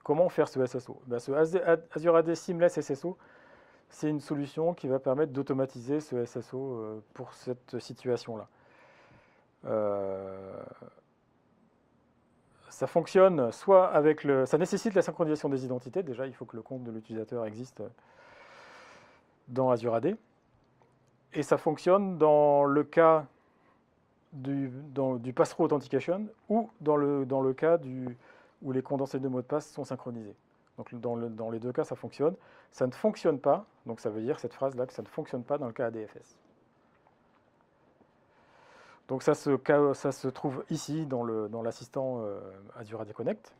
comment faire ce SSO? Ce Azure AD Seamless SSO, c'est une solution qui va permettre d'automatiser ce SSO pour cette situation-là. Ça fonctionne soit avec ça nécessite la synchronisation des identités. Déjà, il faut que le compte de l'utilisateur existe dans Azure AD. Et ça fonctionne dans le cas du pass-through authentication ou dans le cas où les condensés de mots de passe sont synchronisés. Donc dans les deux cas, ça fonctionne. Ça ne fonctionne pas, donc ça veut dire cette phrase-là que ça ne fonctionne pas dans le cas ADFS. Donc ça se trouve ici dans l'assistant Azure AD Connect.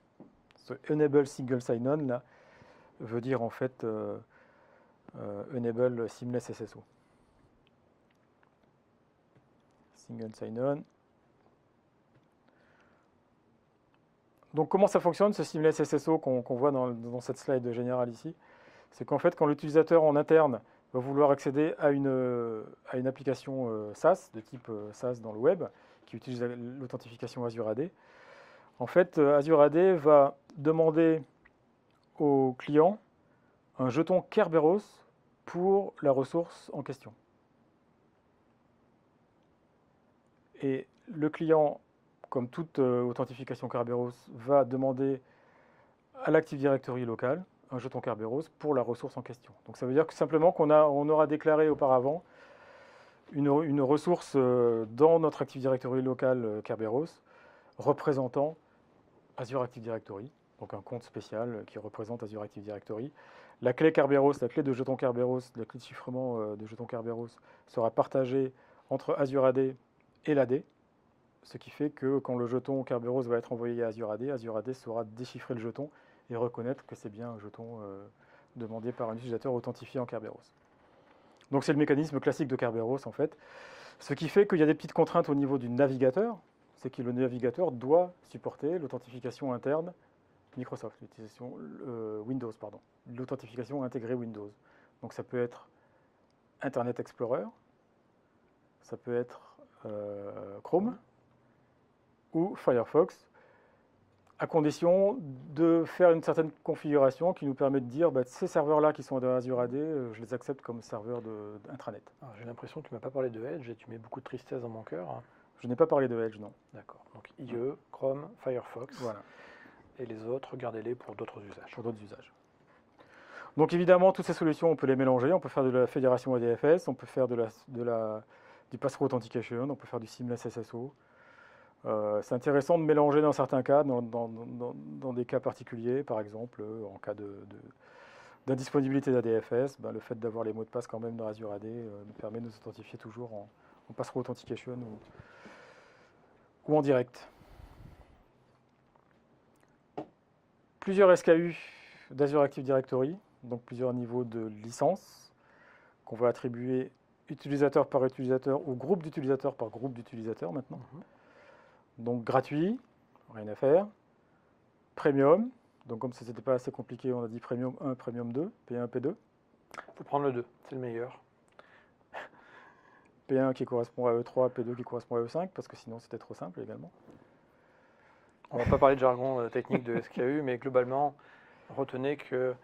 Ce Enable Single Sign-On là veut dire en fait Enable Seamless SSO. Single Sign-On. Donc comment ça fonctionne ce Seamless SSO qu'on voit dans cette slide générale ici? C'est qu'en fait quand l'utilisateur en interne va vouloir accéder à une application SaaS, de type SaaS dans le web, qui utilise l'authentification Azure AD, en fait Azure AD va demander au client un jeton Kerberos pour la ressource en question. Et le client, comme toute authentification Kerberos, va demander à l'Active Directory local un jeton Kerberos pour la ressource en question. Donc ça veut dire que simplement qu'on aura déclaré auparavant une ressource dans notre Active Directory local Kerberos représentant Azure Active Directory, donc un compte spécial qui représente Azure Active Directory. La clé Kerberos, la clé de jeton Kerberos, la clé de chiffrement de jeton Kerberos sera partagée entre Azure AD et l'AD, ce qui fait que quand le jeton Kerberos va être envoyé à Azure AD saura déchiffrer le jeton et reconnaître que c'est bien un jeton demandé par un utilisateur authentifié en Kerberos. Donc c'est le mécanisme classique de Kerberos en fait. Ce qui fait qu'il y a des petites contraintes au niveau du navigateur, c'est que le navigateur doit supporter l'authentification interne Microsoft, l'utilisation Windows, pardon, l'authentification intégrée Windows. Donc ça peut être Internet Explorer, ça peut être Chrome ou Firefox, à condition de faire une certaine configuration qui nous permet de dire ces serveurs-là qui sont dans Azure AD, je les accepte comme serveurs d'intranet. J'ai l'impression que tu ne m'as pas parlé de Edge et tu mets beaucoup de tristesse dans mon cœur. Je n'ai pas parlé de Edge, non. D'accord. Donc IE, Chrome, Firefox, Voilà, et les autres, gardez-les pour d'autres usages. pour d'autres usages. Donc évidemment, toutes ces solutions, on peut les mélanger. On peut faire de la fédération ADFS, on peut faire du Passthrough Authentication, on peut faire du Seamless SSO. C'est intéressant de mélanger dans certains cas, dans des cas particuliers, par exemple, en cas d'indisponibilité d'ADFS, le fait d'avoir les mots de passe quand même dans Azure AD nous permet de nous authentifier toujours en Passthrough Authentication ou en direct. Plusieurs SKU d'Azure Active Directory, donc plusieurs niveaux de licence qu'on va attribuer utilisateur par utilisateur ou groupe d'utilisateurs par groupe d'utilisateurs maintenant. Donc gratuit, rien à faire. Premium, donc comme ça n'était pas assez compliqué, on a dit Premium 1, Premium 2, P1, P2. Il faut prendre le 2, c'est le meilleur. P1 qui correspond à E3, P2 qui correspond à E5, parce que sinon c'était trop simple également. On ne va pas parler de jargon technique de SKU, mais globalement, retenez que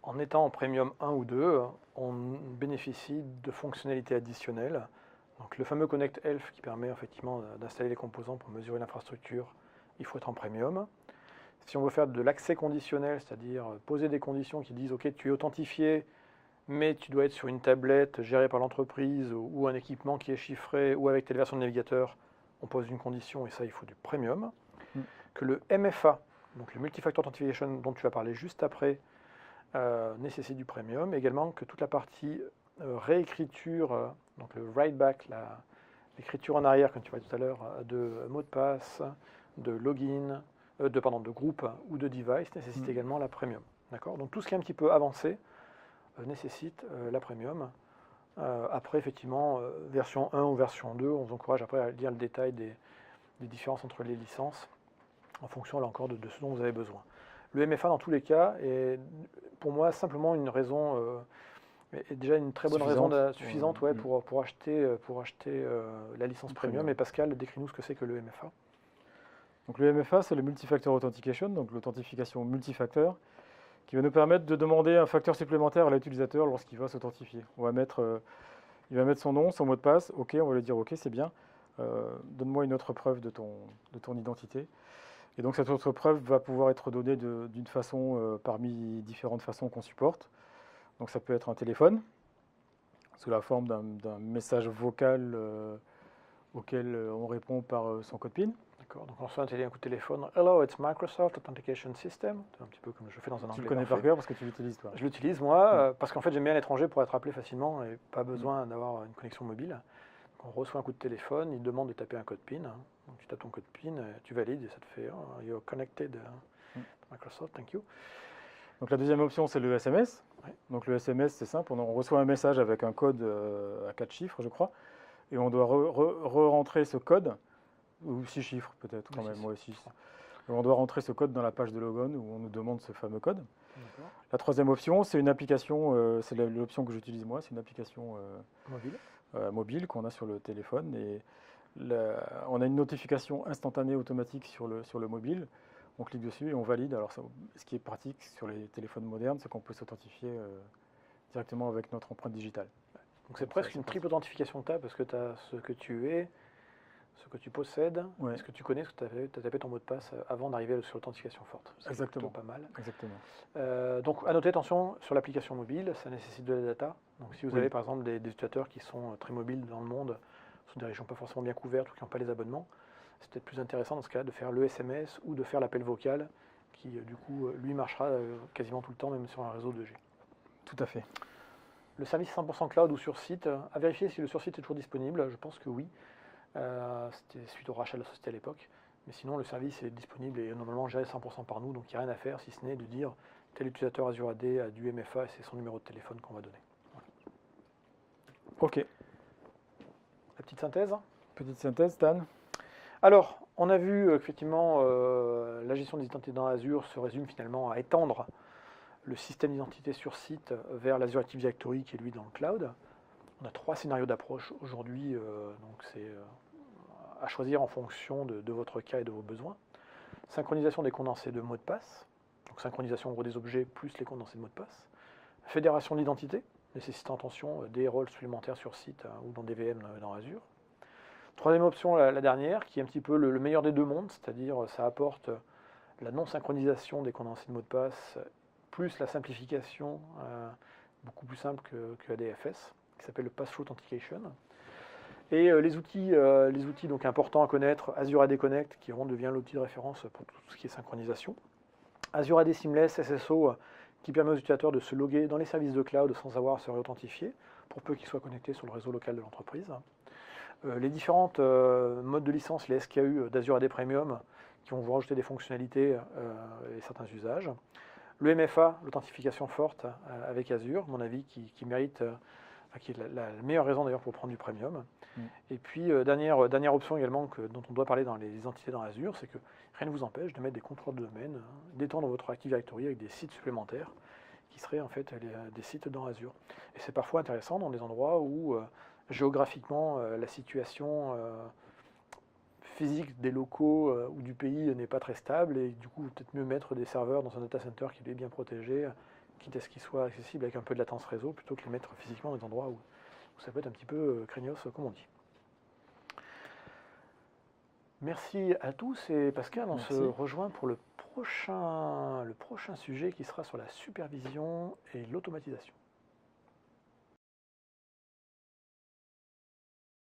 en étant en Premium 1 ou 2, on bénéficie de fonctionnalités additionnelles. Donc le fameux Connect Elf qui permet effectivement d'installer les composants pour mesurer l'infrastructure, il faut être en Premium. Si on veut faire de l'accès conditionnel, c'est-à-dire poser des conditions qui disent « Ok, tu es authentifié, mais tu dois être sur une tablette gérée par l'entreprise ou un équipement qui est chiffré ou avec telle version de navigateur », on pose une condition et ça, il faut du Premium. Que le MFA, donc le Multi-Factor Authentication dont tu vas parler juste après, nécessite du Premium. Également que toute la partie réécriture, donc le write back, l'écriture en arrière, comme tu vois tout à l'heure, de mots de passe, de login, de groupe ou de device, nécessite également la Premium. D'accord. Donc tout ce qui est un petit peu avancé nécessite la Premium. Après, effectivement, version 1 ou version 2, on vous encourage après à lire le détail des différences entre les licences, en fonction là encore de ce dont vous avez besoin. Le MFA dans tous les cas est pour moi simplement une raison, est déjà une très bonne raison suffisante pour acheter la licence Premium. Et Pascal, décris-nous ce que c'est que le MFA. Donc le MFA, c'est le Multi-Factor Authentication, donc l'authentification multifacteur, qui va nous permettre de demander un facteur supplémentaire à l'utilisateur lorsqu'il va s'authentifier. Il va mettre son nom, son mot de passe, OK, on va lui dire OK, c'est bien, donne-moi une autre preuve de ton identité. Et donc cette autre preuve va pouvoir être donnée d'une façon parmi différentes façons qu'on supporte. Donc ça peut être un téléphone, sous la forme d'un message vocal auquel on répond par son code PIN. D'accord, donc on reçoit un coup de téléphone. Hello, it's Microsoft Authentication System. C'est un petit peu comme je fais dans un anglais. Tu le connais par cœur parce que tu l'utilises toi. Je l'utilise moi, parce qu'en fait j'aime bien l'étranger pour être appelé facilement et pas besoin d'avoir une connexion mobile. On reçoit un coup de téléphone, il demande de taper un code PIN. Donc tu tapes ton code PIN, tu valides et ça te fait You're connected Microsoft, thank you. Donc la deuxième option, c'est le SMS. Ouais. Donc le SMS, c'est simple, on reçoit un message avec un code à 4 chiffres, je crois, et on doit re-rentrer ce code, ou 6 chiffres peut-être quand même, 6. On doit rentrer ce code dans la page de logon où on nous demande ce fameux code. La troisième option, c'est une application, c'est l'option que j'utilise moi, c'est une application mobile qu'on a sur le téléphone, et on a une notification instantanée automatique sur le mobile. On clique dessus et on valide. Alors, ce qui est pratique sur les téléphones modernes, c'est qu'on peut s'authentifier directement avec notre empreinte digitale. Donc c'est presque une triple authentification que tu as, parce que tu as ce que tu es, ce que tu possèdes, ce que tu connais, ce que tu as tapé ton mot de passe avant d'arriver sur l'authentification forte. C'est exactement pas mal. Exactement. Donc à noter, attention, sur l'application mobile, ça nécessite de la data. Donc si vous avez par exemple des utilisateurs qui sont très mobiles dans le monde, sur des régions pas forcément bien couvertes ou qui n'ont pas les abonnements, c'est peut-être plus intéressant dans ce cas-là de faire le SMS ou de faire l'appel vocal qui, du coup, lui marchera quasiment tout le temps, même sur un réseau 2G. Tout à fait. Le service 100% cloud ou sur site, à vérifier si le sur site est toujours disponible, je pense que oui. C'était suite au rachat de la société à l'époque. Mais sinon, le service est disponible et normalement géré 100% par nous, donc il n'y a rien à faire si ce n'est de dire tel utilisateur Azure AD a du MFA et c'est son numéro de téléphone qu'on va donner. Voilà. Ok. La petite synthèse ? Petite synthèse, Stan ? Alors, on a vu effectivement la gestion des identités dans Azure se résume finalement à étendre le système d'identité sur site vers l'Azure Active Directory qui est lui dans le cloud. On a 3 scénarios d'approche aujourd'hui, donc c'est à choisir en fonction de votre cas et de vos besoins. Synchronisation des condensés de mots de passe, donc synchronisation en gros des objets plus les condensés de mots de passe. Fédération de l'identité, nécessitant attention des rôles supplémentaires sur site ou dans des VM dans Azure. Troisième option, la dernière, qui est un petit peu le meilleur des deux mondes, c'est-à-dire ça apporte la non-synchronisation des condensés de mots de passe, plus la simplification, beaucoup plus simple que ADFS, qui s'appelle le Passthrough Authentication. Et les outils donc importants à connaître, Azure AD Connect, qui devient l'outil de référence pour tout ce qui est synchronisation. Azure AD Seamless SSO, qui permet aux utilisateurs de se loguer dans les services de cloud sans avoir à se réauthentifier, pour peu qu'ils soient connectés sur le réseau local de l'entreprise. Les différentes modes de licence, les SKU d'Azure AD Premium, qui vont vous rajouter des fonctionnalités et certains usages. Le MFA, l'authentification forte avec Azure, à mon avis, qui mérite, qui est la meilleure raison d'ailleurs pour prendre du Premium. Et puis, dernière option également dont on doit parler dans les entités dans Azure, c'est que rien ne vous empêche de mettre des contrôleurs de domaine, d'étendre votre Active Directory avec des sites supplémentaires, qui seraient en fait des sites dans Azure. Et c'est parfois intéressant dans des endroits où géographiquement la situation physique des locaux ou du pays n'est pas très stable, et du coup peut-être mieux mettre des serveurs dans un data center qui est bien protégé, quitte à ce qu'ils soient accessibles avec un peu de latence réseau, plutôt que les mettre physiquement dans des endroits où ça peut être un petit peu craignos, comme on dit. Merci à tous, et Pascal, on se rejoint pour le prochain sujet qui sera sur la supervision et l'automatisation.